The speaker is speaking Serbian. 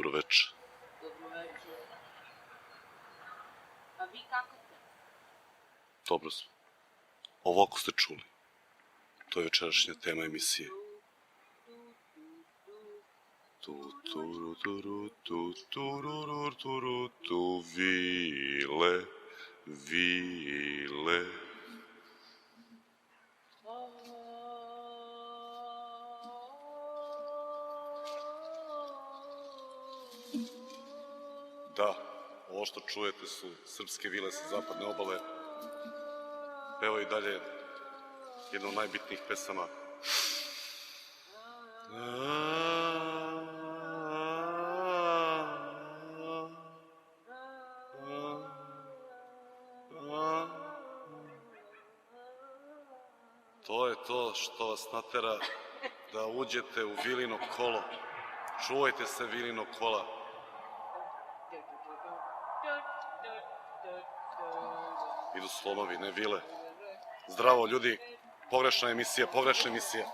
Dobro veče. Dobro veče. A vi kako ste? Dobro smo. Ovako ste čuli. To je večerašnja tema emisije. Vile, vile. Da, ovo što čujete su srpske vile sa zapadne obale. Evo i dalje jedna od najbitnijih pesama. To je to što vas natera da uđete u vilino kolo. Čuvajte se vilinog kola. Idu slonovi, ne vile. Zdravo ljudi, pogrešna emisija, pogrešna emisija.